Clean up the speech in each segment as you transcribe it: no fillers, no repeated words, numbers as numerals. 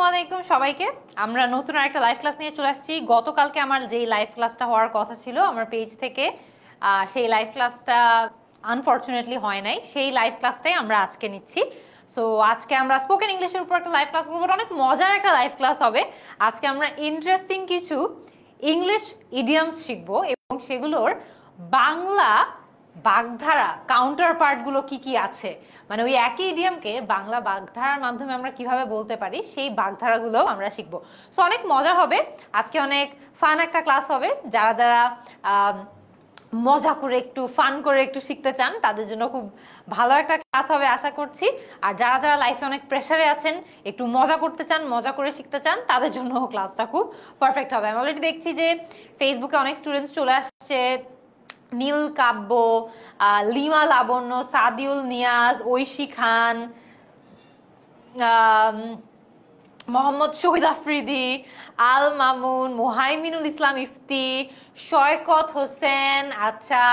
আসসালামু আলাইকুম সবাইকে। আমরা নতুন আরেকটা লাইভ ক্লাস নিয়ে চলে আসছি। গতকালকে আমার যেই লাইভ ক্লাসটা হওয়ার কথা ছিল আমার পেজ থেকে, সেই লাইভ ক্লাসটা আনফরচুনেটলি হয় নাই। সেই লাইভ ক্লাসটাই আমরা আজকে নিচ্ছি। সো আজকে আমরা স্পোকেন ইংলিশের উপর একটা লাইভ ক্লাস করবো। অনেক মজার একটা লাইভ ক্লাস হবে। আজকে আমরা ইন্টারেস্টিং কিছু ইংলিশ ইডিয়মস শিখবো এবং সেগুলোর বাংলা বাগধারা কাউন্টার পার্ট গুলো কি কি আছে, মানে ওই একই ইডিয়ামকে বাংলা বাগধারার মাধ্যমে আমরা কিভাবে বলতে পারি সেই বাগধারাগুলো আমরা শিখবো। সো অনেক মজা হবে আজকে, অনেক ফান একটা ক্লাস হবে। যারা যারা মজা করে একটু ফান করে একটু শিখতে চান তাদের জন্য খুব ভালো একটা ক্লাস হবে আশা করছি। আর যারা যারা লাইফে অনেক প্রেসারে আছেন, একটু মজা করতে চান, মজা করে শিখতে চান, তাদের জন্য ক্লাসটা খুব পারফেক্ট হবে। আমি অলরেডি দেখছি যে ফেসবুকে অনেক স্টুডেন্টস চলে আসছে। নীল কাব্য, লিমা লাবণ্য, সাদিউল নিয়াজ, ঐশী খান, মোহাম্মদ শহীদ আফ্রিদি, আল মামুন, মোহাইমিনুল ইসলাম ইফতি, শয়কত হোসেন, আচ্ছা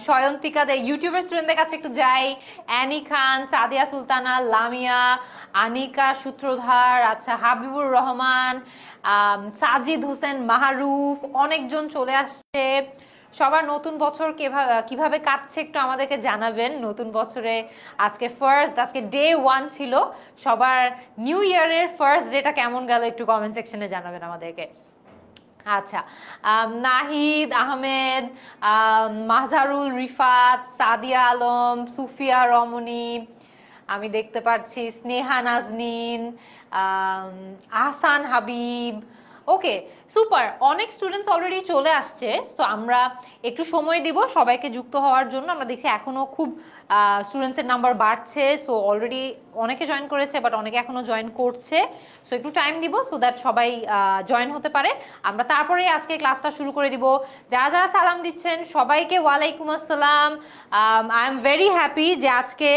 শয়ন্তিকাদের ইউটিউবের স্টুডেন্টদের কাছে একটু যাই। অ্যানি খান, সাদিয়া সুলতানা, লামিয়া, আনিকা সূত্রধার, আচ্ছা হাবিবুর রহমান, সাজিদ হোসেন মাহরুফ, অনেকজন চলে আসছে। সবার নতুন বছর কিভাবে কাটছে একটু আমাদেরকে জানাবেন। নতুন বছরে আজকে ডে 1 ছিল। সবার নিউ ইয়ারের ফার্স্ট ডেটা কেমন গেল একটু কমেন্ট সেকশনে জানাবেন আমাদেরকে। আচ্ছা, নাহিদ আহমেদ, মাহজারুল রিফাত, সাদিয়া আলম, সুফিয়া রমণী, আমি দেখতে পাচ্ছি স্নেহা নাজনীন, আহসান হাবিব। ওকে, সুপার, অনেক স্টুডেন্টস অলরেডি চলে আসছে। সো আমরা একটু সময় দিব সবাইকে যুক্ত হওয়ার জন্য। আমরা দেখছি এখনো খুব স্টুডেন্টসের নাম্বার বাড়ছে। সো অলরেডি অনেকে জয়েন করেছে, বাট অনেকে এখনো জয়েন করছে। সো একটু টাইম দিব সো দ্যাট সবাই জয়েন হতে পারে। আমরা তারপরে আজকে ক্লাসটা শুরু করে দিব। যারা যারা সালাম দিচ্ছেন সবাইকে ওয়ালাইকুম আসসালাম। আই এম ভেরি হ্যাপি যে আজকে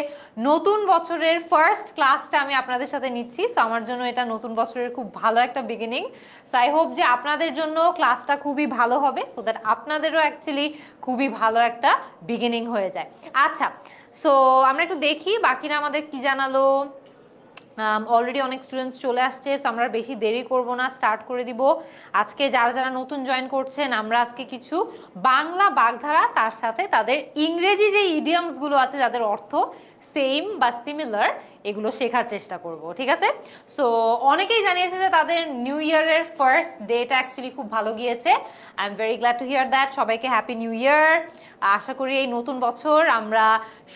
নতুন বছরের ফার্স্ট ক্লাসটা আমি আপনাদের সাথে নিচ্ছি। সো আমার জন্য এটা নতুন বছরের খুব ভালো একটা বিগিনিং। সো আই হোপ যে আপনাদের জন্য ক্লাসটা খুবই ভালো হবে, সো দ্যাট আপনাদেরও অ্যাকচুয়ালি খুবই ভালো একটা বিগিনিং হয়ে যায়। আচ্ছা, সো আমরা একটু দেখি বাকিরা আমাদের কি জানালো। অলরেডি অনেক স্টুডেন্টস চলে আসছে। সো আমরা বেশি দেরি করব না, স্টার্ট করে দিব। আজকে যারা যারা নতুন জয়েন করছেন, আমরা আজকে কিছু বাংলা বাগধারা, তার সাথে তাদের ইংরেজি যে ইডিয়ামস গুলো আছে যাদের অর্থ সেম বা সিমিলার, এগুলো শেখার চেষ্টা করব, ঠিক আছে? সো অনেকেই জানিয়েছে যে তাদের নিউ ইয়ারের ফার্স্ট ডেটা অ্যাকচুয়ালি খুব ভালো গিয়েছে। I am very glad to here that. সবাইকে হ্যাপি নিউ ইয়ার। আশা করি এই নতুন বছর আমরা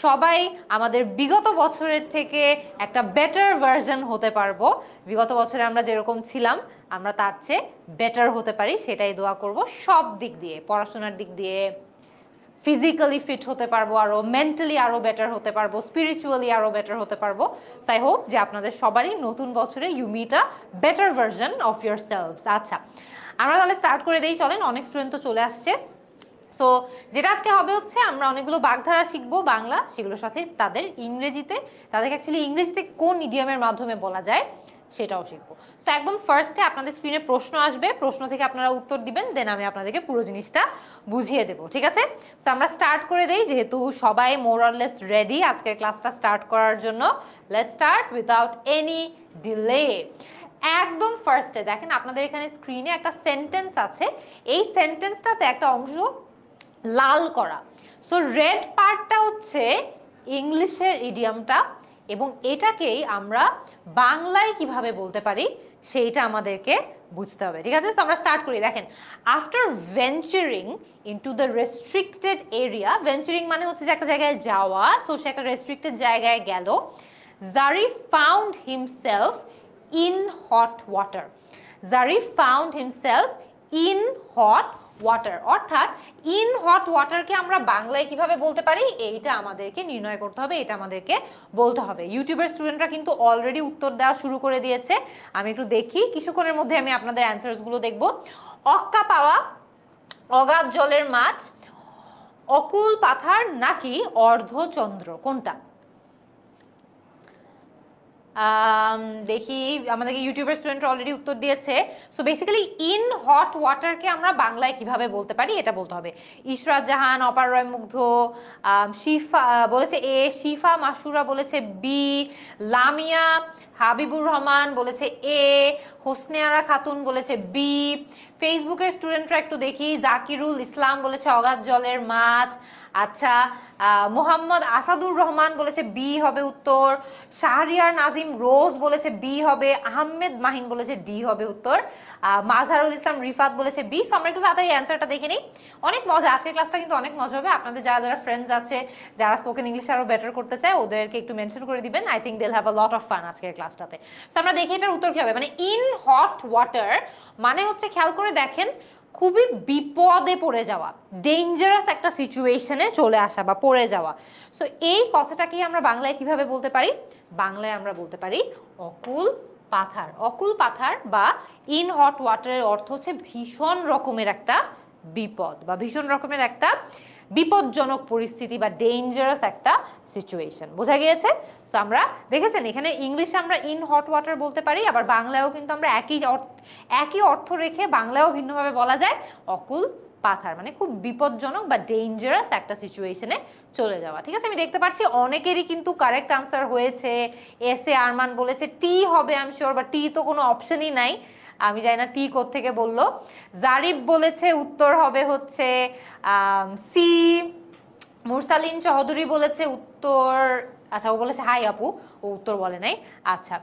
সবাই আমাদের বিগত বছরের থেকে একটা বেটার ভার্সন হতে পারবো। বিগত বছরে আমরা যেরকম ছিলাম আমরা তার চেয়ে বেটার হতে পারি, সেটাই দোয়া করব। সব দিক দিয়ে, পড়াশোনার দিক দিয়ে, ফিজিক্যালি ফিট হতে পারবো, আরো মেন্টালি আরো বেটার হতে পারবো, স্পিরিচুয়ালি আরো বেটার হতে পারবো। সো আই হোপ যে আপনাদের সবারই নতুন বছরে you meet a better version of yourselves. আচ্ছা, আমরা তাহলে স্টার্ট করে দেই, চলেন। অনেক স্টুডেন্ট তো চলে আসছে। সো যেটা আজকে হবে হচ্ছে আমরা অনেকগুলো বাগধারা শিখবো বাংলা, সেগুলোর সাথে তাদের ইংরেজিতে, তাদেরকে অ্যাকচুয়ালি ইংরেজিতে কোন ইডিয়ামের মাধ্যমে বলা যায় সেটাও শিখবো। সো একদম ফার্স্টে আপনাদের স্ক্রিনে প্রশ্ন আসবে, প্রশ্ন থেকে আপনারা উত্তর দিবেন, দেন আমি আপনাদেরকে পুরো জিনিসটা বুঝিয়ে দেবো, ঠিক আছে? সো আমরা স্টার্ট করে দেই, যেহেতু সবাই মোর অর লেস রেডি আজকের ক্লাসটা স্টার্ট করার জন্য। Let's start without any delay. একদম ফার্স্টে দেখেন আপনাদের এখানে স্ক্রিনে একটা সেন্টেন্স আছে। এই সেন্টেন্সটাতে একটা অংশ লাল করা। সো রেড পার্টটা হচ্ছে ইংলিশের ইডিয়ামটা, এবং এটাকেই আমরা বাংলায় কিভাবে বলতে পারি সেইটা আমাদেরকে বুঝতে হবে, ঠিক আছে? আমরা স্টার্ট করি। দেখেন, after venturing into the restricted area, venturing মানে হচ্ছে যে একটা জায়গায় যাওয়া। সো সে একটা রেস্ট্রিক্টেড জায়গায় গেল। Zarif found himself in hot water. Zarif found himself in hot water, অর্থাৎ ইন হট ওয়াটারকে আমরা বাংলায় কিভাবে বলতে পারি এইটা আমাদেরকে নির্ণয় করতে হবে, এটা আমাদেরকে বলতে হবে। ইউটিউবের স্টুডেন্টরা কিন্তু অলরেডি উত্তর দেওয়া শুরু করে দিয়েছে। আমি একটু দেখি, কিছুক্ষণের মধ্যে আমি আপনাদের অ্যান্সার্স গুলো দেখবো। অক্কা পাওয়া, অগাধ জলের মাছ, অকুল পাথার নাকি অর্ধচন্দ্র, কোনটা? দেখি আমাদেরকে ইউটিউবের স্টুডেন্টরা অলরেডি উত্তর দিয়েছে। সো বেসিক্যালি ইন হট ওয়াটারকে আমরা বাংলায় কিভাবে বলতে পারি এটা বলতে হবে। ইশরাত জাহান, অপার রয় মুগ্ধ, শিফা বলেছে এ, শিফা মাসুরা বলেছে বি, লামিয়া হাবিবুর রহমান বলেছে এ, হোসনেয়ারা খাতুন বলেছে বি, ফেসবুকের স্টুডেন্টরা একটু দেখি, জাকিরুল ইসলাম বলেছে অগাধ জলের মাছ। আচ্ছা, মোহাম্মদ আসাদুর রহমান বলেছে বি হবে উত্তর, শাহরিয়ার নাজিম রোজ বলেছে বি হবে, আহমেদ মাহিন বলেছে ডি হবে উত্তর, মাজহারুল ইসলাম রিফাত বলেছে বি। সো আমরা একটু তাড়াতাড়ি অ্যান্সারটা দেখে নিই। অনেক মজা, আজকের ক্লাসটা কিন্তু অনেক মজা হবে। আপনাদের যারা যারা ফ্রেন্ডস আছে যারা স্পোকেন ইংলিশ আরো বেটার করতে চায় ওদেরকে একটু মেনশন করে দিবেন। I think del have a lot of fun আজকের ক্লাসটাতে। তো আমরা দেখি এটার উত্তর কি হবে। মানে ইন হট ওয়াটার মানে হচ্ছে, খেয়াল করে দেখেন, খুবই বিপদে পড়ে যাওয়া, ডেঞ্জারাস একটা সিচুয়েশনে চলে আসা বা পড়ে যাওয়া। সো এই কথাটাকে আমরা বাংলায় কিভাবে বলতে পারি? বাংলায় আমরা বলতে পারি অকুল পাথার। অকুল পাথার বা ইন হট ওয়াটারের অর্থ হচ্ছে ভীষণ রকমের একটা বিপদ বা ভীষণ রকমের একটা বিপজ্জনক পরিস্থিতি বা ডেঞ্জারাস একটা সিচুয়েশন। বোঝা গিয়েছে? তো আমরা দেখেছেন এখানে ইংলিশে আমরা ইন হট ওয়াটার বলতে পারি, আবার বাংলায়ও কিন্তু আমরা একই অর্থ রেখে বাংলায়ও ভিন্নভাবে বলা যায় অকুল পাথার, মানে খুব বিপজ্জনক বা ডেঞ্জারাস একটা সিচুয়েশনে চলে যাওয়া। ঠিক আছে, আমি দেখতে পাচ্ছি অনেকেরই কিন্তু কারেক্ট আনসার হয়েছে। এস এ আরমান বলেছে টি হবে, আই এম শিওর, বা টি তো কোনো অপশনই নাই, আমি জানি না টি কোত্থেকে বললো। জারিফ বলেছে উত্তর হবে হচ্ছে সি। মুরসালিন চৌধুরী বলেছে উত্তর, আচ্ছা ও বলেছে হাই আপু, ও উত্তর বলে নাই। আচ্ছা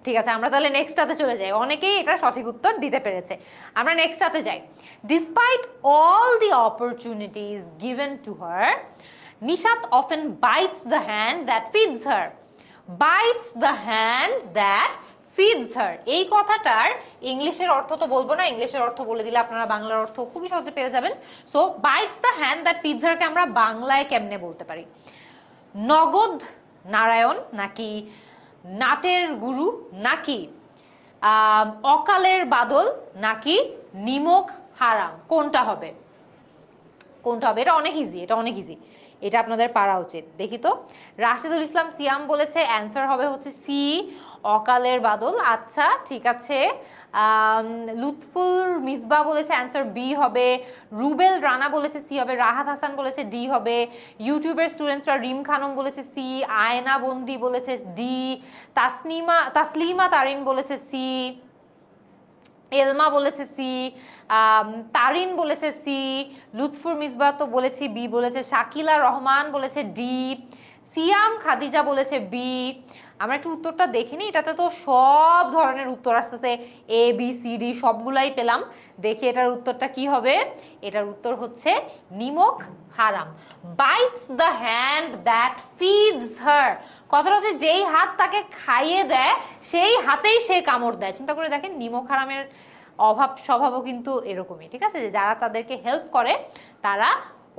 ঠিক আছে, আমরা তাহলে নেক্সটটাতে চলে যাই। অনেকেই এটা সঠিক উত্তর দিতে পেরেছে, আমরা নেক্সটটাতে যাই। Despite all the opportunities given to her, Nishat often bites the hand that feeds her. Bites the hand that feeds her, এই কথাটার ইংলিশের অর্থ তো বলবো না, ইংলিশের অর্থ বলে দিলে আপনারা বাংলার অর্থ খুবই সহজে পেয়ে যাবেন। So bites the hand that feeds হারকে আমরা বাংলায় কেমনে বলতে পারি? নগদ নারায়ণ, নাকি নাটের গুরু, নাকি অকালের বাদল, নাকি নিমক হারাম? কোনটা হবে? কোনটা হবে? এটা অনেক ইজি, এটা অনেক ইজি, এটা আপনাদের পারা উচিত। দেখি তো, রাশিদুল ইসলাম সিয়াম বলেছে অ্যান্সার হবে হচ্ছে সি, অকালের বাদল। আচ্ছা ঠিক আছে, লুৎফুর মিসবা বলেছে অ্যান্সার বি হবে, রুবেল রানা বলেছে সি হবে, রাহাত হাসান বলেছে ডি হবে, ইউটিউবের স্টুডেন্টসরা রিম খানম বলেছে সি, আয়না বন্দি বলেছে ডি, তাসলিমা তারিন বলেছে সি, এলমা বলেছে সি, তারিন বলেছে সি, লুৎফুর মিসবা তো বলেছি বি বলেছে, শাকিলা রহমান বলেছে ডি, সিয়াম খাদিজা বলেছে বি। আমরা একটু উত্তরটা দেখিনি, এটাতে তো সব ধরনের উত্তর আসতেছে, এ বি সি ডি সবগুলাই পেলাম। দেখি এটার উত্তরটা কি হবে। এটার উত্তর হচ্ছে নিমক হারাম। Bites the hand that feeds her, কথাটা হচ্ছে যেই হাত তাকে খাইয়ে দেয় সেই হাতেই সে কামড় দেয়। চিন্তা করে দেখেন, নিমক হারামের অভাব স্বভাবও কিন্তু এরকমই। ঠিক আছে, যে যারা তাদেরকে হেল্প করে তারা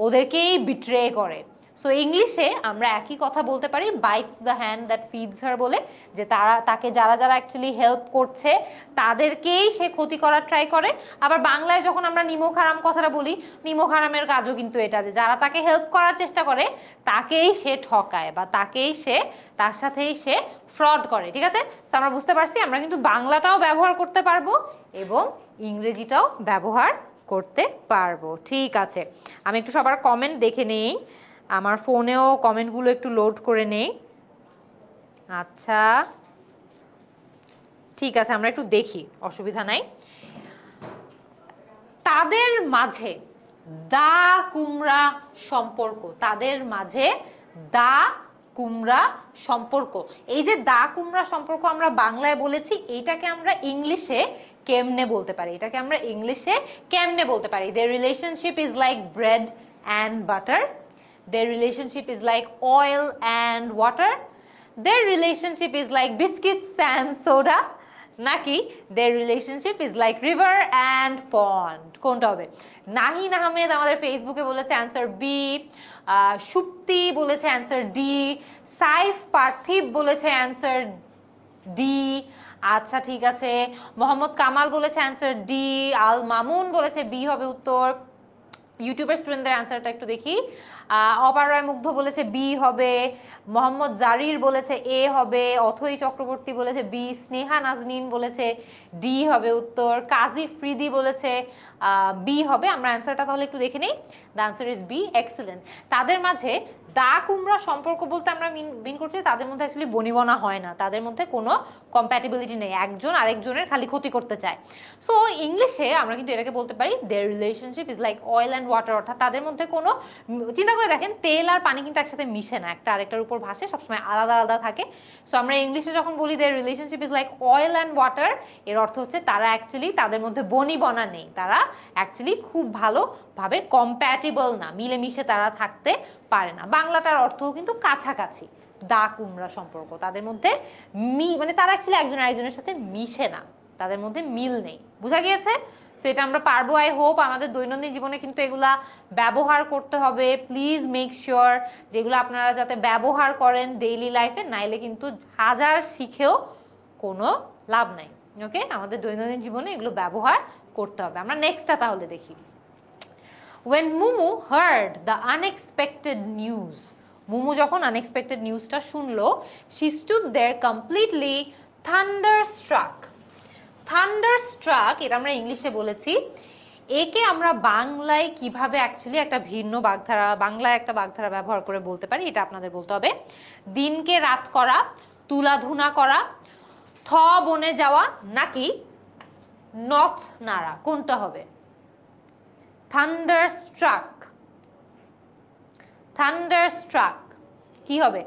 ওদেরকেই বিট্রে করে। সো ইংলিশে আমরা একই কথা বলতে পারি, bites the hand that feeds her বলে, যে তাকে যারা যারা অ্যাকচুয়ালি হেল্প করছে তাদেরকেই সে ক্ষতি করার ট্রাই করে। আবার বাংলায় যখন আমরা নিমক হারাম কথাটা বলি, নিমক হারামের কাজও কিন্তু এটা, যে যারা তাকে হেল্প করার চেষ্টা করে তাকেই সে ঠকায় বা তার সাথেই সে ফ্রড করে। ঠিক আছে, তো আমরা বুঝতে পারছি আমরা কিন্তু বাংলাটাও ব্যবহার করতে পারবো এবং ইংরেজিটাও ব্যবহার করতে পারবো। ঠিক আছে, আমি একটু সবার কমেন্ট দেখে নেই, আমার ফোনেও কমেন্টগুলো একটু লোড করে নেই। আচ্ছা ঠিক আছে, আমরা একটু দেখি, অসুবিধা নাই। তাদের মাঝে দা কুমড়া সম্পর্ক, তাদের মাঝে দা কুমড়া সম্পর্ক, এই যে দা কুমড়া সম্পর্ক আমরা বাংলায় বলেছি, এইটাকে আমরা ইংলিশে কেমনে বলতে পারি? এটাকে আমরা ইংলিশে কেমনে বলতে পারি? Their relationship is like bread and butter. Their relationship is like oil and water. Their relationship is like biscuits and soda. নাকি their relationship is like river and pond? কোনটা হবে? নাহিন আহমেদ আমাদের ফেসবুকে বলেছে অ্যান্সার বি, সুপ্তি বলেছে অ্যান্সার ডি, সাইফ পার্থিব বলেছে answer D. আচ্ছা ঠিক আছে, মোহাম্মদ কামাল বলেছে অ্যান্সার ডি, আল মামুন বলেছে বি হবে উত্তর। ইউটিউবের স্টুডেন্টদের অ্যান্সারটা একটু দেখি। অপারয় মুগ্ধ বলেছে বি হবে, মোহাম্মদ জারির বলেছে এ হবে, অথই চক্রবর্তী বলেছে বি, স্নেহা নাজনীন বলেছে ডি হবে উত্তর, কাজী ফ্রিদি বলেছে বি হবে। আমরা অ্যান্সারটা তাহলে একটু দেখে নিই। The answer is B, excellent. তাদের মাঝে দা কুমড়া সম্পর্ক বলতে আমরা মিন করছি তাদের মধ্যে অ্যাকচুয়ালি বনিবনা হয় না, তাদের মধ্যে কোনো কম্প্যাটিবিলিটি নেই, একজন আরেকজনের খালি ক্ষতি করতে চায়। সো ইংলিশে আমরা কিন্তু এটাকে বলতে পারি দেয়ার relationship is like oil and water, অর্থাৎ তাদের মধ্যে কোনো, চিন্তা করে দেখেন তেল আর পানি কিন্তু একসাথে মিশে না, একটা আরেকটার উপর ভাসে, সবসময় আলাদা আলাদা থাকে। সো আমরা ইংলিশে যখন বলি দেয়ার relationship is like oil and water, এর অর্থ হচ্ছে তারা অ্যাকচুয়ালি তাদের মধ্যে বনিবনা নেই, তারা অ্যাকচুয়ালি খুব ভালোভাবে কম্প্যাটিবল না, মিলেমিশে তারা থাকতে পারে না। বাংলাটার অর্থও কিন্তু কাছাকাছি, দা কুমড়া সম্পর্ক, তাদের মধ্যে মানে তারা অ্যাকচুয়ালি একজন আরেকজনের সাথে মিশে না, তাদের মধ্যে মিল নেই। বুঝা গিয়েছে? সো এটা আমরা পারবো, আই হোপ। আমাদের দৈনন্দিন জীবনে কিন্তু এগুলা ব্যবহার করতে হবে। প্লিজ মেক শিওর যেগুলো আপনারা যাতে ব্যবহার করেন ডেইলি লাইফে, নাইলে কিন্তু হাজার শিখেও কোনো লাভ নাই। ওকে, আমাদের দৈনন্দিন জীবনে এগুলো ব্যবহার করতে হবে। আমরা নেক্সটটা তাহলে দেখি। When Mumu heard the unexpected news, Mumu যখন আনএক্সপেক্টেড নিউজটা শুনলো, she stood there completely thunderstruck. Thunderstruck এটা আমরা ইংলিশে বলেছি, একে আমরা বাংলায় কিভাবে অ্যাকচুয়ালি একটা ভিন্ন বাগধারা, বাংলায় একটা বাগধারা ব্যবহার করে বলতে পারি, এটা আপনাদের বলতে হবে। দিনকে রাত করা, তুলাধুনা করা, থ বনে যাওয়া নাকি নথ নাড়া, কোনটা হবে? থান্ডারস্ট্রাক, থান্ডারস্ট্রাক কি হবে?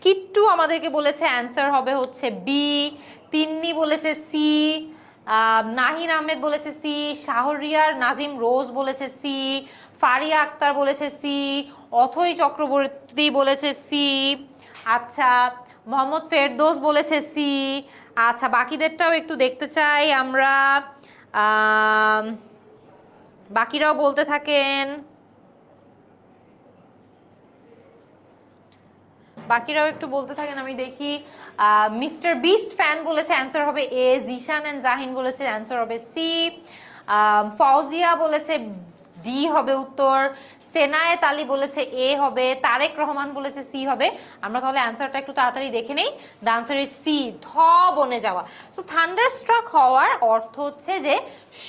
কিট্টু আমাদেরকে বলেছে অ্যান্সার হবে হচ্ছে বি, তিন্নি বলেছে সি, নাহিন আহমেদ বলেছে সি, শাহরিয়ার নাজিম রোজ বলেছে সি, ফারিয়া আক্তার বলেছে সি, অথই চক্রবর্তী বলেছে সি, আচ্ছা মোহাম্মদ ফেরদৌস বলেছে সি। আচ্ছা বাকিদেরটাও একটু দেখতে চাই আমরা, বাকিরাও বলতে থাকেন, বাকিরাও একটু বলতে থাকেন, আমি দেখি। মিস্টার বিস্ট ফ্যান বলেছে অ্যান্সার হবে এ, জিশান এন্ড জাহিন বলেছে অ্যান্সার হবে সি, ফৌজিয়া বলেছে ডি হবে উত্তর, সেনায়েত আলী বলেছে এ হবে, তারেক রহমান বলেছে সি হবে। আমরা তাহলে অ্যান্সারটা একটু তাড়াতাড়ি দেখে নেই। দ্য আনসার ইজ সি, ধ বনে যাওয়া। সো থান্ডারস্ট্রাক হওয়ার অর্থ হচ্ছে যে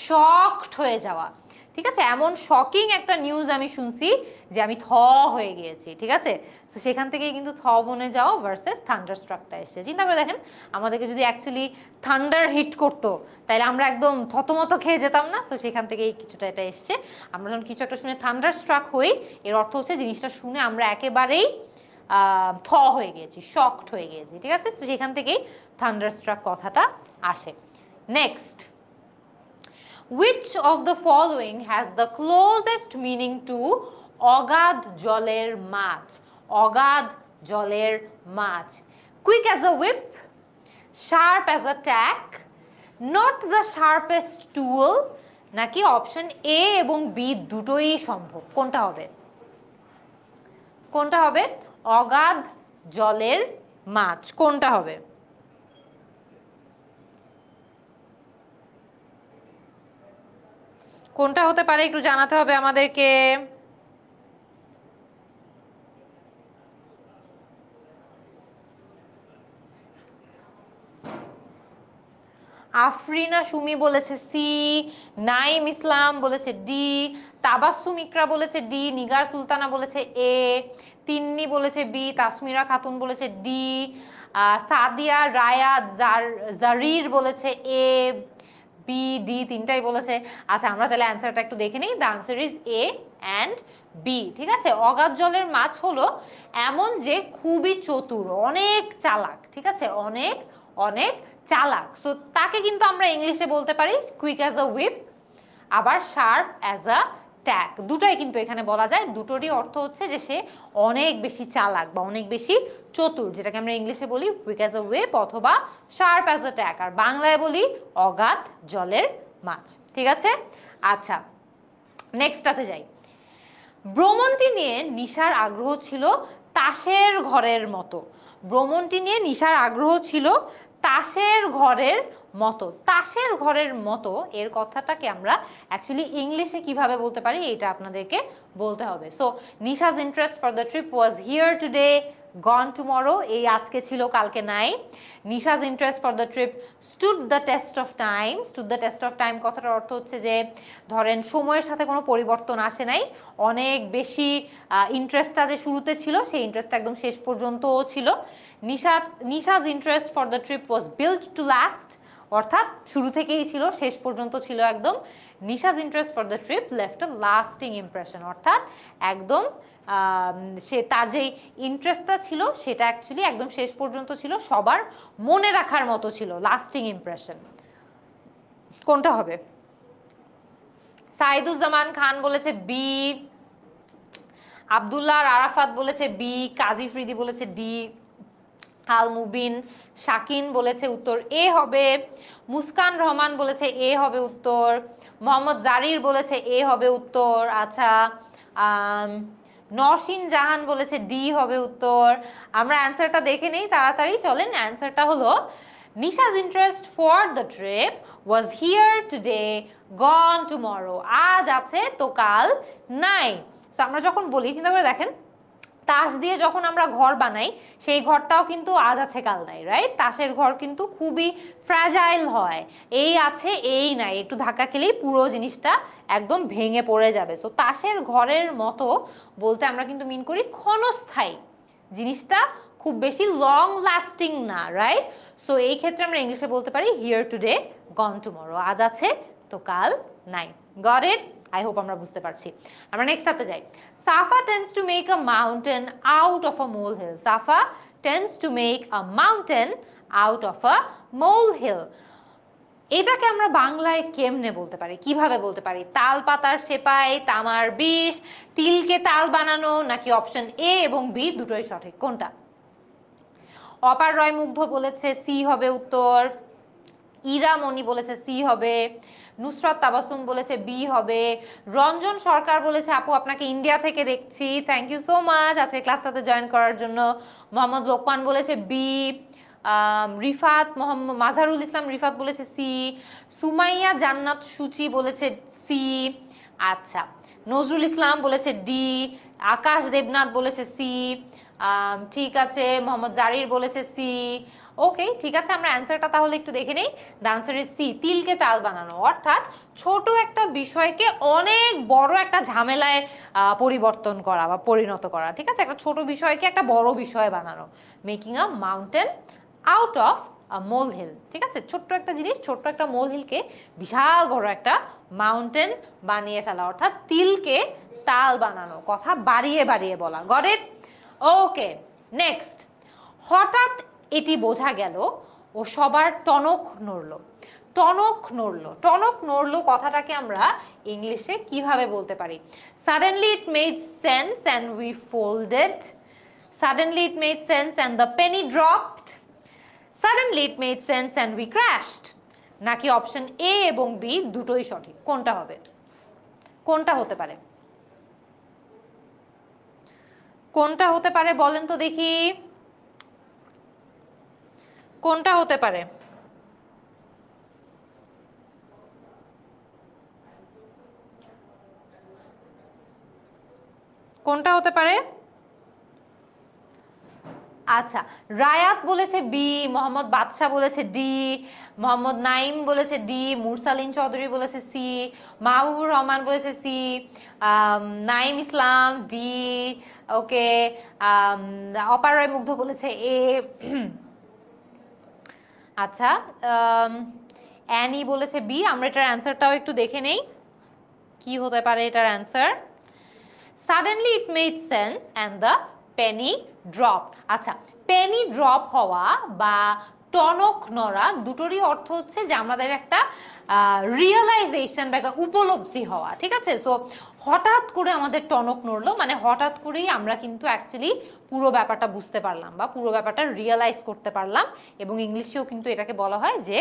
শকড হয়ে যাওয়া, ঠিক আছে? এমন শকিং একটা নিউজ আমি শুনছি যে আমি থ হয়ে গিয়েছি, ঠিক আছে? তো সেখান থেকে কিন্তু থ বনে যাওয়া ভার্সেস থান্ডারস্ট্রাকটা এসছে। চিন্তা করে দেখেন আমাদেরকে যদি অ্যাকচুয়ালি থান্ডার হিট করতো তাহলে আমরা একদম থতমত খেয়ে যেতাম না। তো সেখান থেকেই কিছুটা এটা এসছে। আমরা যখন কিছু একটা শুনে থান্ডারস্ট্রাক হই, এর অর্থ হচ্ছে জিনিসটা শুনে আমরা একেবারেই থ হয়ে গিয়েছি, শকড হয়ে গিয়েছি, ঠিক আছে? তো সেখান থেকেই থান্ডারস্ট্রাক কথাটা আসে। Next, which of the following has the closest meaning to অগাধ জলের মাছ? অগাধ জলের মাছ, quick as a whip, sharp as a tack, not the sharpest tool, নাকি অপশন এ এবং বি দুটোই সম্ভব? কোনটা হবে? কোনটা হবে? অগাধ জলের মাছ কোনটা হবে? কোনটা হতে পারে একটু জানাতে হবে আমাদেরকে। আফরিনা সুমি বলেছে সি, নাইম ইসলাম বলেছে ডি, তাবাসসুম ইকরা বলেছে ডি, নিগার সুলতানা বলেছে এ, তিন্নি বলেছে বি, তাসমিরা খাতুন বলেছে ডি, সাদিয়া রায়া জারির বলেছে এ, বি, ডি তিনটাই বলেছে। আচ্ছা আমরা তাহলে অ্যান্সারটা একটু দেখে নিই। The answer is A and B, ঠিক আছে? অগাধ জলের মাছ হলো এমন যে খুবই চতুর, অনেক চালাক, ঠিক আছে? অনেক অনেক চালাক। সো তাকে কিন্তু আমরা ইংলিশে বলতে পারি কুইক অ্যাজ আ হুইপ, আবার শার্প অ্যাজ আ ট্যাক, দুটাই কিন্তু এখানে বলা যায়। দুটোরই অর্থ হচ্ছে যে সে অনেক বেশি চালাক বা অনেক বেশি চতুর, যেটাকে আমরা ইংলিশে বলি কুইক অ্যাজ আ হুইপ অথবা শার্প অ্যাজ আ ট্যাক, আর বাংলায় বলি অগাধ জলের মাছ, ঠিক আছে? আচ্ছা নেক্সটটাতে যাই। ভ্রমণটি নিয়ে নিশার আগ্রহ ছিল তাসের ঘরের মতো। ভ্রমণটি নিয়ে নিশার আগ্রহ ছিল তাসের ঘরের মতো, তাসের ঘরের মতো এর কথাটাকে আমরা অ্যাকচুয়ালি ইংলিশে কিভাবে বলতে পারি এটা আপনাদেরকে বলতে হবে। So Nisha's interest for the trip was here today, gone tomorrow, এই আজকে ছিল কালকে নাই। নিশা's interest for the trip stood the test of time, stood the test of time কথাটার অর্থ হচ্ছে যে ধরেন সময়ের সাথে কোনো পরিবর্তন আসে নাই, অনেক বেশি ইন্টারেস্টটা যে শুরুতে ছিল সেই ইন্টারেস্টটা একদম শেষ পর্যন্তও ছিল। নিশা's interest for the trip was built to last, অর্থাৎ শুরু থেকেই ছিল শেষ পর্যন্ত ছিল একদম। নিশা's interest for the trip left a lasting impression, অর্থাৎ একদম সে তার যেই ইন্টারেস্টটা ছিল সেটা অ্যাকচুয়ালি একদম শেষ পর্যন্ত ছিল, সবার মনে রাখার মতো ছিল, লাস্টিং ইমপ্রেশন। কোনটা হবে? সাইদুজ্জামান খান বলেছে বি, আব্দুল্লাহ আরাফাত বলেছে বি, কাজী ফ্রিদি বলেছে ডি, আল মুবিন শাকিন বলেছে উত্তর এ হবে, মুস্কান রহমান বলেছে এ হবে উত্তর, মোহাম্মদ জারির বলেছে এ হবে উত্তর, আচ্ছা নওশিন জাহান বলেছে ডি হবে উত্তর। আমরা অ্যান্সারটা দেখে নেই তাড়াতাড়ি, চলেন। অ্যান্সারটা হলো নিশা's interest for the trip was here today, gone tomorrow, আজ আছে তো কাল নাই। তো আমরা যখন বলি, চিন্তা করে দেখেন, তাস দিয়ে যখন আমরা ঘর বানাই সেই ঘরটাও কিন্তু আজ আছে কাল নাই, রাইট? তাসের ঘর কিন্তু খুবই ফ্র্যাজাইল হয়, এই আছে এই নাই, একটু ধাক্কা খেলেই পুরো জিনিসটা একদম ভেঙে পড়ে যাবে। সো তাসের ঘরের মতো বলতে আমরা কিন্তু মিন করি ক্ষণস্থায়ী, জিনিসটা খুব বেশি লং লাস্টিং না, রাইট? সো এই ক্ষেত্রে আমরা ইংলিশে বলতে পারি হিয়ার টুডে, গন টুমরো, আজ আছে তো কাল নাই। Got it? আই হোপ আমরা বুঝতে পারছি। আমরা নেক্সট সাথে যাই। Safa tends to make a mountain out of a molehill. Safa tends to make a mountain out of a molehill. এটাকে আমরা বাংলায় কেমনে বলতে পারি, কিভাবে বলতে পারি? তাল পাতার সেপাই তামার বিষ, তিলকে তাল বানানো, নাকি অপশন এ এবং বি দুটোই সঠিক? কোনটা? অপার রয় মুগ্ধ বলেছে সি হবে উত্তর, ইরা মনি বলেছে সি হবে, নুসরাত তাবাসুম বলেছে বি হবে, রঞ্জন সরকার বলেছে আপু আপনাকে ইন্ডিয়া থেকে দেখছি, থ্যাংক ইউ সো মাচ আজকে ক্লাসটাতে জয়েন করার জন্য। মোহাম্মদ লোকমান বলেছে বি, রিফাত মোহাম্মদ মাজারুল ইসলাম রিফাত বলেছে সি, সুমাইয়া জান্নাত সুচি বলেছে সি, আচ্ছা নজরুল ইসলাম বলেছে ডি, আকাশ দেবনাথ বলেছে সি, ঠিক আছে মোহাম্মদ জারির বলেছে সি। ওকে, ঠিক আছে, আমরা অ্যান্সারটা তাহলে একটু দেখে নেই। দ্য আনসার ইজ সি, তিলকে তাল বানানো, অর্থাৎ ছোট একটা বিষয়কে অনেক বড় একটা ঝামেলায় পরিবর্তন করা বা পরিণত করা, ঠিক আছে? একটা ছোট বিষয়কে একটা বড় বিষয় বানানো, making a mountain out of a molehill, ঠিক আছে? ছোট্ট একটা জিনিস, ছোট্ট একটা মোল হিলকে বিশাল বড় একটা মাউন্টেন বানিয়ে ফেলা, অর্থাৎ তিলকে তাল বানানো, কথা বাড়িয়ে বাড়িয়ে বলা। Got it? Okay, next. হঠাৎ এটি বোঝা গেল ও সবার টনক নড়ল। টনক নড়ল, টনক নড়ল কথাটাকে আমরা ইংলিশে কিভাবে বলতে পারি? Suddenly it made sense and we folded, suddenly it made sense and the Penney dropped, suddenly it made sense and we crashed, নাকি অপশন এ এবং বি দুটোই সঠিক? কোনটা হবে? কোনটা হতে পারে? কোনটা হতে পারে বলেন তো দেখি, কোনটা হতে পারে? কোনটা হতে পারে? আচ্ছা, রায়াত বলেছে বি, মোহাম্মদ বাদশা বলেছে ডি, মোহাম্মদ নাইম বলেছে ডি, মুরসালিন চৌধুরী বলেছে সি, মাহবুবুর রহমান বলেছে সি, নাইম ইসলাম ডি, ওকে, অপার রায় মুগ্ধ বলেছে এ, আচ্ছা অ্যানি বলেছে বি। আমরা এটার অ্যান্সারটাও একটু দেখে নেই কি হতে পারে এটার answer. Suddenly it made sense and the Penney drop. আচ্ছা, পেনি ড্রপ হওয়া বা টনক নড়া দুটোরই অর্থ হচ্ছে যে আমাদের একটা রিয়েলাইজেশন বা একটা উপলব্ধি হওয়া, ঠিক আছে? সো হঠাৎ করে আমাদের টনক নড়লো, মানে হঠাৎ করেই আমরা কিন্তু অ্যাকচুয়ালি পুরো ব্যাপারটা বুঝতে পারলাম বা পুরো ব্যাপারটা রিয়েলাইজ করতে পারলাম, এবং ইংলিশেও কিন্তু এটাকে বলা হয় যে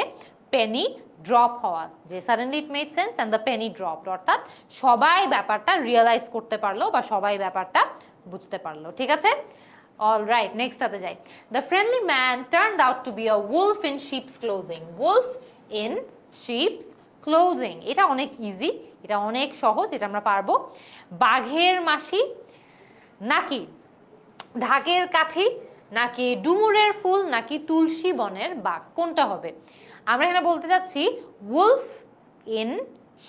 পেনি ড্রপ হওয়া, যে suddenly it made sense and the Penney drop, অর্থাৎ সবাই ব্যাপারটা রিয়েলাইজ করতে পারলো বা সবাই ব্যাপারটা বুঝতে পারলো, ঠিক আছে? অল রাইট, নেক্সট সাথে যাই। The friendly man turned out to be a wolf in sheep's clothing. wolf in ships clothing. এটা অনেক ইজি, এটা অনেক সহজ, এটা আমরা পারবো। বাঘের মাসি নাকি ঢাকের কাঠি নাকি ডুমুরের ফুল নাকি তুলসী বনের বাঘ, কোনটা হবে? আমরা এখানে বলতে যাচ্ছি wolf in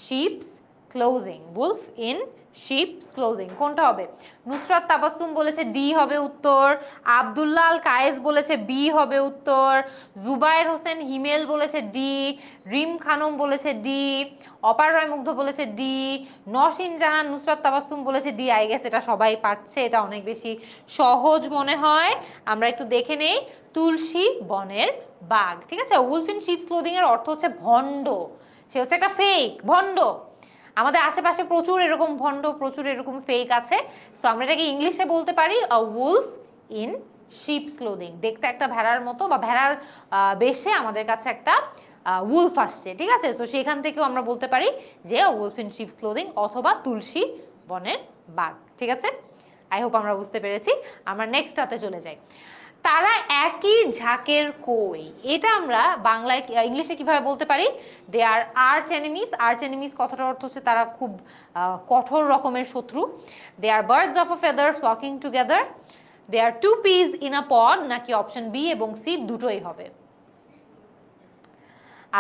sheep's clothing, wolf in sheep's clothing, কোনটা হবে? নুসরাত তাবাসসুম বলেছে ডি হবে উত্তর, আব্দুল্লাহ আল কায়েস বলেছে বি হবে উত্তর, জুবায়ের হোসেন হিমেল বলেছে ডি, রিম খানম বলেছে ডি, অপার রায় মুগ্ধ বলেছে ডি, নসীন জাহান নুসরাত তাবাসসুম বলেছে ডি। আই গেস এটা সবাই পারছে, এটা অনেক বেশি সহজ মনে হয়। আমরা একটু দেখে নেই, তুলসী বনের বাঘ, ঠিক আছে। উলফ ইন শিপস ক্লোদিং এর অর্থ হচ্ছে ভণ্ড, সে হচ্ছে একটা ফেক ভণ্ড। আমাদের আশেপাশে প্রচুর এরকম ভণ্ড, প্রচুর এরকম ফেক আছে। সো আমরা এটাকে ইংলিশে বলতে পারি আ উলফ ইন শিপস ক্লোদিং। দেখতে একটা ভেড়ার মতো বা ভেড়ার বেশে আমাদের কাছে একটা উলফ আসছে, ঠিক আছে। সো সেখান থেকেও আমরা বলতে পারি যে উলফ ইন শিপস ক্লোদিং অথবা তুলসী বনের বাঘ, ঠিক আছে। আই হোপ আমরা বুঝতে পেরেছি। আমরা নেক্সটটাতে চলে যাই। তারা একই ঝাঁকের কই, এটা আমরা বাংলায় ইংলিশে কিভাবে বলতে পারি? They are arch enemies. Arch enemies কথাটার অর্থ হচ্ছে তারা খুব কঠোর রকমের শত্রু। They are birds of a feather flocking together, they are two peas in a pod নাকি অপশন বি এবং সি দুটোই হবে?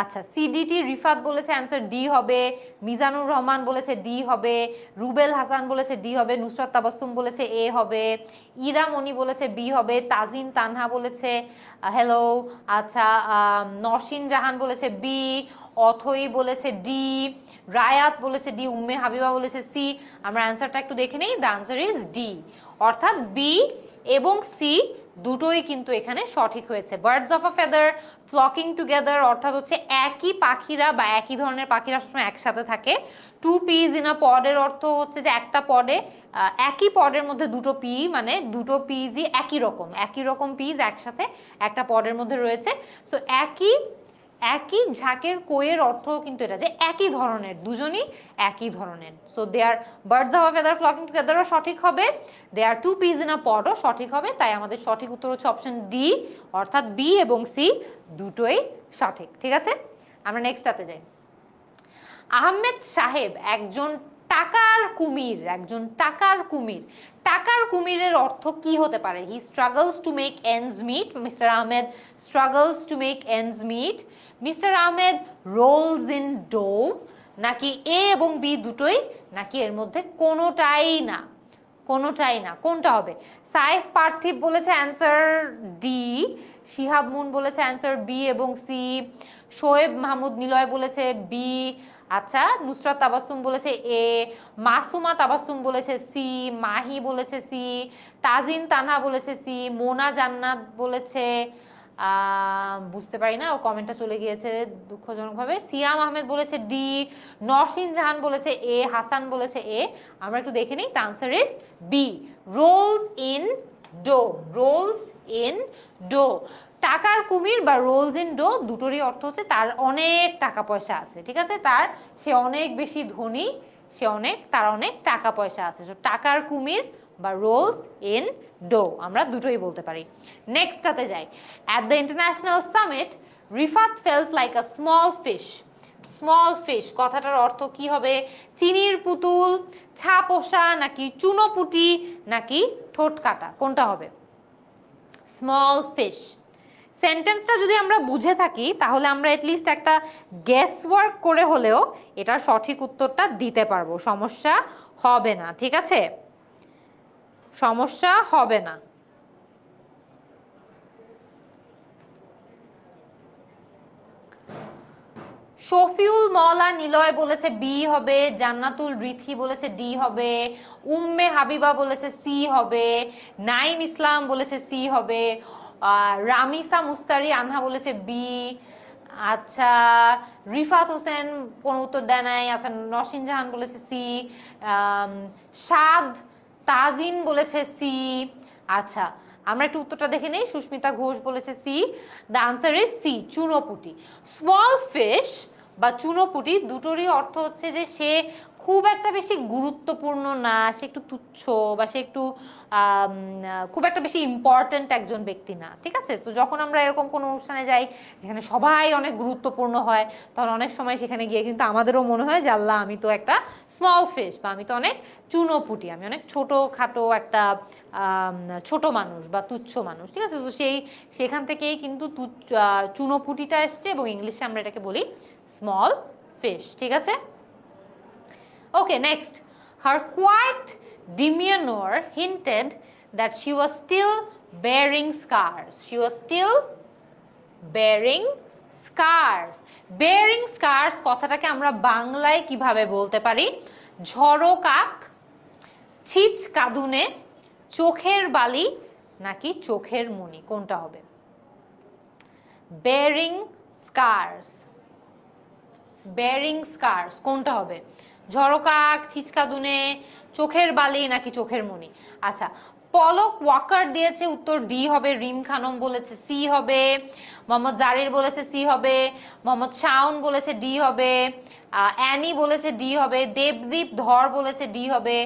আচ্ছা, সিডিটি রিফাত বলেছে অ্যান্সার ডি হবে, মিজানুর রহমান বলেছে ডি হবে, রুবেল হাসান বলেছে ডি হবে, নুসরাত তাবাসসুম বলেছে এ হবে, ইরা মনি বলেছে বি হবে, তাজিন তানহা বলেছে হ্যালো, আচ্ছা নসীন জাহান বলেছে বি, অথই বলেছে ডি, রায়াত বলেছে ডি, উম্মে হাবিবা বলেছে সি। আমরা অ্যান্সারটা একটু দেখে নেই। দ্য অ্যান্সার ইজ ডি, অর্থাৎ বি এবং সি দুটোই কিন্তু এখানে সঠিক হয়েছে। Birds of a feather flocking together অর্থাৎ হচ্ছে একই পাখিরা বা একই ধরনের পাখিরা সবসময় একসাথে থাকে। টু পিস ইন আ পডের অর্থ হচ্ছে যে একটা পডে, একই পডের মধ্যে দুটো পি, মানে দুটো পিসই একই রকম পিস একসাথে একটা পডের মধ্যে রয়েছে। সো একই ঝাঁকের কোয়ের অর্থ কিন্তু এটা যে একই ধরনের, দুজনই একই ধরনের। So they are birds of a feather flocking টুগেদারও সঠিক হবে, they are two peas in a পডও সঠিক হবে। তাই আমাদের সঠিক উত্তর হচ্ছে অপশন ডি, অর্থাৎ বি এবং সি দুটোই সঠিক, ঠিক আছে। আমরা নেক্সটটাতে যাই। আহমেদ সাহেব একজন টাকার কুমির, একজন টাকার কুমির। টাকার কুমিরের অর্থ কি হতে পারে? He struggles to make ends meet, Mister Ahmed struggles to make ends meet, Mister Ahmed rolls in dough, নাকি এ এবং বি দুটোই, নাকি এর মধ্যে কোনোটাই না? কোনোটাই না, কোনটা হবে? সাইফ পার্থিব বলেছে অ্যান্সার ডি, শিহাব মুন বলেছে অ্যান্সার বি এবং সি, শোয়েব মাহমুদ নিলয় বলেছে বি, আচ্ছা নুসরাত তাবাসসুম বলেছে এ, মাসুমা তাবাসসুম বলেছে সি, মাহি বলেছে সি, তাজিন তানহা বলেছে সি, মোনা জান্নাত বলেছে বুঝতে পারি না, ওর কমেন্টটা চলে গিয়েছে দুঃখজনকভাবে, সিয়াম আহমেদ বলেছে ডি, নসীন জাহান বলেছে এ, হাসান বলেছে এ। আমরা একটু দেখে নিই, the answer is B, rolls in dough, rolls in dough. টাকার কুমির বা রোলস ইন ডো দুটোরই অর্থ হচ্ছে তার অনেক টাকা পয়সা আছে, ঠিক আছে, সে অনেক বেশি ধনী, তার অনেক টাকা পয়সা আছে। টাকার কুমির বা রোলস ইন ডো আমরা দুটোই বলতে পারি। নেক্সটটাতে যাই। At the international summit Rifat felt like a small fish. Small fish কথাটার অর্থ কি হবে? চিনির পুতুল, ছাপোষা নাকি চুনোপুটি নাকি ঠোঁট কাটা, কোনটা হবে? Small fish. সেন্টেন্সটা যদি আমরা বুঝে থাকি তাহলে আমরা এটলিস্ট একটা গেস ওয়ার্ক করে হলেও এটার সঠিক উত্তরটা দিতে পারবো, সমস্যা হবে না, ঠিক আছে, সমস্যা হবে না। শফিউল মওলা নিলয় বলেছে বি হবে, জান্নাতুল রিথি বলেছে ডি হবে, উম্মে হাবিবা বলেছে সি হবে, নাইম ইসলাম বলেছে সি হবে, রামিসা মুস্তারি আনহা বলেছে বি, আচ্ছা রিফাত হোসেন কোন উত্তর দেয় নাই, আচ্ছা নসীন জাহান বলেছে সি, সাদ তাজিন বলেছে সি। আচ্ছা আমরা একটু উত্তরটা দেখে নেই। সুস্মিতা ঘোষ বলেছে C, the answer is C, চুনোপুটি। স্মল ফিশ বা চুনোপুটি দুটোরই অর্থ হচ্ছে যে সে খুব একটা বেশি গুরুত্বপূর্ণ না, সে একটু তুচ্ছ বা সে একটু খুব একটা বেশি ইম্পর্ট্যান্ট একজন ব্যক্তি না, ঠিক আছে? তো যখন আমরা এরকম কোনো অনুষ্ঠানে যাই যেখানে সবাই অনেক গুরুত্বপূর্ণ হয়, তখন অনেক সময় সেখানে গিয়ে কিন্তু আমাদেরও মনে হয় যে আল্লাহ আমি তো একটা স্মল ফিশ, বা আমি তো অনেক চুনোপুটি, আমি অনেক ছোট খাটো একটা ছোট মানুষ বা তুচ্ছ মানুষ, ঠিক আছে? তো সেখান থেকেই কিন্তু চুনোপুটিটা এসছে, এবং ইংলিশে আমরা এটাকে বলি স্মল ফিশ, ঠিক আছে? Okay, next. Her quiet demeanor hinted that she was still bearing scars. She was still bearing scars. Bearing scars কথাটাকে আমরা বাংলায় কিভাবে বলতে পারি? ঝড়ো কাক, ছিচ কাঁদুনে, চোখের বালি নাকি চোখের মণি, কোনটা হবে? bearing scars. bearing scars কোনটা হবে? ঝড়কাক, ছিচকাদুনে, চোখের বালি নাকি চোখের মণি? আচ্ছা, পলক ওয়াকার দিয়েছে উত্তর ডি হবে, রিম খানম বলেছে সি হবে, মোহাম্মদ জারির বলেছে সি হবে, মোহাম্মদ শাওন বলেছে ডি হবে, অ্যানি বলেছে ডি হবে, দেবদীপ ধর বলেছে ডি হবে,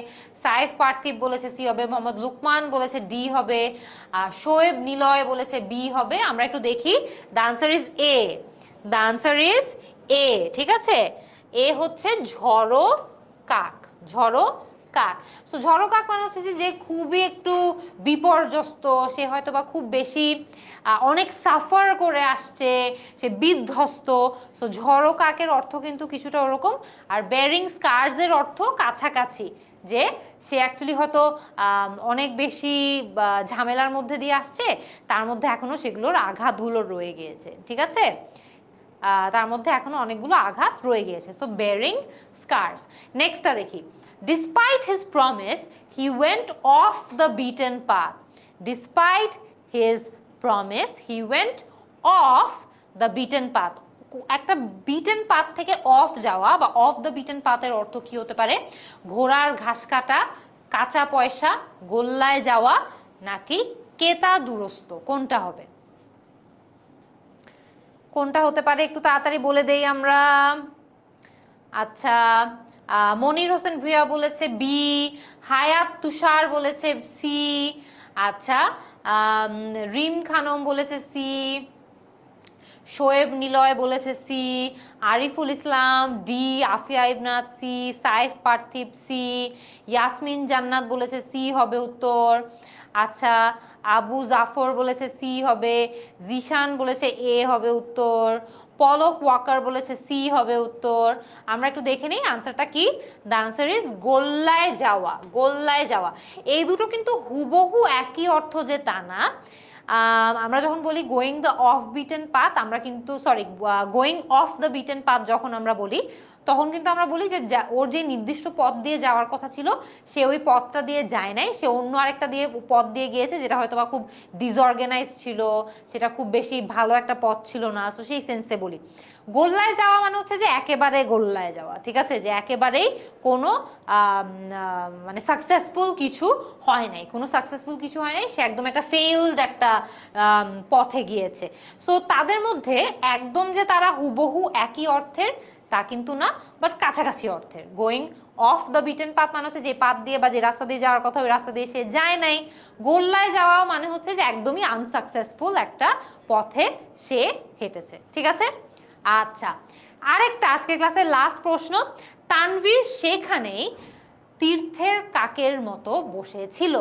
সাইফ পার্থিব বলেছে সি হবে, মোহাম্মদ লুকমান বলেছে ডি হবে, শোয়েব নিলয় বলেছে বি হবে। আমরা একটু দেখি, the answer is A. The answer is এ, ঠিক আছে? এ হচ্ছে ঝড়ো কাক, ঝড়ো কাক। সো ঝড়ো কাক মানে হচ্ছে যে খুবই একটু বিপর্যস্ত, সে হয়তো বা খুব বেশি অনেক সাফার করে আসছে, সে বিধ্বস্ত। সো ঝড়ো কাকের অর্থ কিন্তু কিছুটা ওরকম। আর বেয়ারিং স্কার্স এর অর্থ কাছাকাছি, যে সে অ্যাকচুয়ালি হয়তো অনেক বেশি ঝামেলার মধ্যে দিয়ে আসছে, তার মধ্যে এখনো সেগুলোর আঘাতগুলো রয়ে গিয়েছে, ঠিক আছে? তার মধ্যে এখনো অনেকগুলো আঘাত রয়ে গিয়েছে। So bearing scars. নেক্সটটা দেখি, despite his promise he went off the beaten path. Despite his promise he went off the beaten path. একটা বিটেন পাথ থেকে অফ যাওয়া বা অফ দ্য বিটেন পাথের অর্থ কি হতে পারে? ঘোড়ার ঘাস কাটা, কাঁচা পয়সা, গোল্লায় যাওয়া নাকি কেতা দুরস্ত, কোনটা হবে? কোনটা হতে পারে একটু তাড়াতাড়ি বলে দেই আমরা। আচ্ছা, মনির হোসেন ভুইয়া বলেছে বি, হায়াত তুষার বলেছে সি, আচ্ছা রিম খানম বলেছে সি, শোয়েব নিলয় বলেছে C, Ariful Islam D, Afia ইবনাথ C, Saif পার্থিব সি, ইয়াসমিন জান্নাত বলেছে সি হবে উত্তর। আচ্ছা, আবু জাফর বলেছে সি হবে, জিশান বলেছে এ হবে উত্তর, পলক ওয়াকার বলেছে সি হবে উত্তর। আমরা একটু দেখে নিই আনসারটা কি। দ্য আনসার ইজ গোল্লায় যাওয়া, গোল্লায় যাওয়া। এই দুটো কিন্তু হুবহু একই অর্থ যে তা না। আমরা যখন বলি going the of beaten path, আমরা কিন্তু going of the beaten path যখন আমরা বলি, তখন কিন্তু আমরা বলি যে ওর যে নির্দিষ্ট পথ দিয়ে যাওয়ার কথা ছিল সে ওই পথটা দিয়ে যায় নাই, সে অন্য আরেকটা দিয়ে পথ দিয়ে গিয়েছে, যেটা হয়তো বা খুব ডিসঅর্গানাইজ ছিল, সেটা খুব বেশি ভালো একটা পথ ছিল না। সো সেই সেন্সে বলি। গোল্লায় যাওয়া মানে হচ্ছে যে একেবারে গোল্লায় যাওয়া, ঠিক আছে? যে একেবারেই কোনো মানে সাকসেসফুল কিছু হয় নাই, কোনো সাকসেসফুল কিছু হয় নাই, সে একদম একটা ফেইলড একটা পথে গিয়েছে। সো তাদের মধ্যে একদম যে তারা হুবহু একই অর্থের তা কিন্তু না, বাট কাছাকাছি অর্থের। Going of the beaten path মানে হচ্ছে যে পাথ দিয়ে বা যে রাস্তা দিয়ে যাওয়ার কথা ওই রাস্তা দিয়ে সে যায় নাই। গোল্লায় যাওয়া মানে হচ্ছে যে একদমই আনসাকসেসফুল একটা পথে সে হেঁটেছে, ঠিক আছে? আচ্ছা, আরেকটা আজকের ক্লাসের লাস্ট প্রশ্ন। তানভীর সেখানেই তীর্থের কাকের মতো বসেছিল।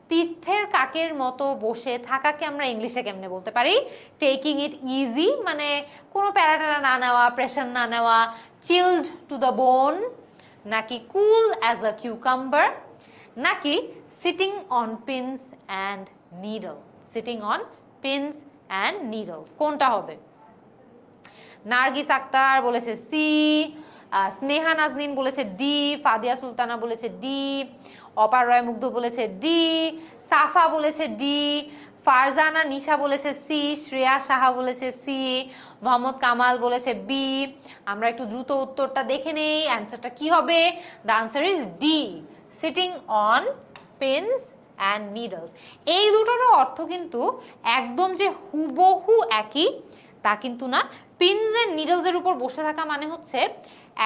তীর্থের কাকের মতো বসে থাকাকে আমরা ইংলিশে কেমনে বলতে পারি? টেকিং ইট ইজি, মানে কোনো প্যারাটারা না নেওয়া, প্রেশার না নেওয়া, চিলড টু দ্য বোন, নাকি কুল অ্যাজ আ কিউকাম্বার, নাকি sitting on pins and needle. Sitting on pins and needle, কোনটা হবে? নার্গিস আক্তার বলেছে সি, স্নেহা নাজনীন বলেছে ডি, ফাদিয়া সুলতানা বলেছে ডি, অপার রয় মুগ্ধ বলেছে ডি, সাফা বলেছে ডি, ফারজানা নিশা বলেছে সি, শ্রেয়া সাহা বলেছে সি, মোহাম্মদ কামাল বলেছে বি। আমরা একটু দ্রুত উত্তরটা দেখে নেই, অ্যান্সারটা কি হবে? The answer is D, sitting on pens and needles. এই দুটোরও অর্থ কিন্তু একদম যে হুবহু একই তা কিন্তু না। পিনস এন্ড নিডলস এর উপর বসে থাকা মানে হচ্ছে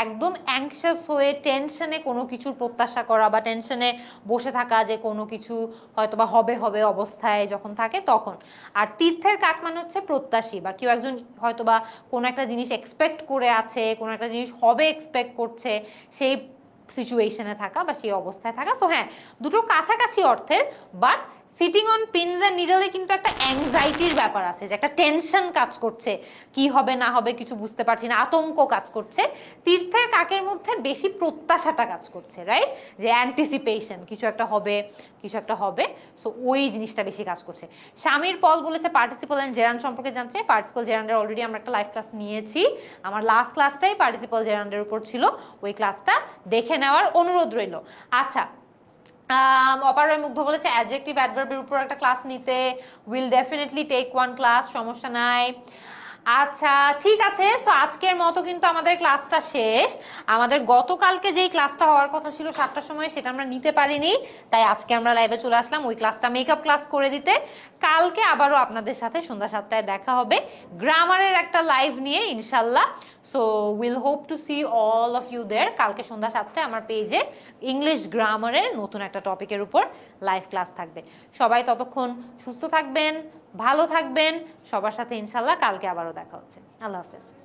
একদম অ্যাংশাস হয়ে টেনশনে কোনো কিছুর প্রত্যাশা করা বা টেনশনে বসে থাকা যে কোনো কিছু হয়তোবা হবে হবে অবস্থায় যখন থাকে তখন। আর তীর্থের কাক মানে হচ্ছে প্রত্যাশী, বা কেউ একজন হয়তোবা কোনো একটা জিনিস এক্সপেক্ট করে আছে, কোনো একটা জিনিস হবে এক্সপেক্ট করছে, সেই সিচুয়েশনে থাকা বা সেই অবস্থায় থাকা। সো হ্যাঁ, দুটো কাছাকাছি অর্থের, but sitting on pins and নিডলে কিন্তু একটা অ্যাংজাইটির ব্যাপার আছে, যে একটা টেনশন কাজ করছে, কি হবে না হবে কিছু বুঝতে পারছি না, আতঙ্ক কাজ করছে। তীর্থের কাকের মধ্যে বেশি প্রত্যাশাটা কাজ করছে, রাইট, যে অ্যান্টিসিপেশন, কিছু একটা হবে, কিছু একটা হবে। সো ওই জিনিসটা বেশি কাজ করছে। স্বামীর পল বলেছে পার্টিসিপল এন্ড জেরান্ড সম্পর্কে জানছে। পার্টিসিপল জেরান্ডের অলরেডি আমরা একটা লাইভ ক্লাস নিয়েছি, আমার লাস্ট ক্লাসটাই পার্টিসিপল জেরান্ডের উপর ছিল, ওই ক্লাসটা দেখে নেওয়ার অনুরোধ রইল। আচ্ছা, অপারয় মুগ্ধ বলেছে অ্যাডজেক্টিভ অ্যাডভার্বের উপর একটা ক্লাস নিতে, will definitely take one class, সমস্যা নাই। আচ্ছা ঠিক আছে, সো আজকের মতো কিন্তু আমাদের ক্লাসটা শেষ। আমাদের গতকালকে যেই ক্লাসটা হওয়ার কথা ছিল 7টার সময়, সেটা আমরা নিতে পারিনি, তাই আজকে আমরা লাইভে চলে আসলাম ওই ক্লাসটা মেকআপ ক্লাস করে দিতে। কালকে আবারও আপনাদের সাথে সন্ধ্যা 7টায় দেখা হবে গ্রামারের একটা লাইভ নিয়ে ইনশাল্লাহ। So will hope to see all of you there. কালকে সন্ধ্যা 7টায় আমার পেজে ইংলিশ গ্রামারের নতুন একটা টপিকের উপর লাইভ ক্লাস থাকবে। সবাই ততক্ষণ সুস্থ থাকবেন, ভালো থাকবেন, সবার সাথে ইনশাল্লাহ কালকে আবারও দেখা হচ্ছে। আল্লাহ হাফেজ।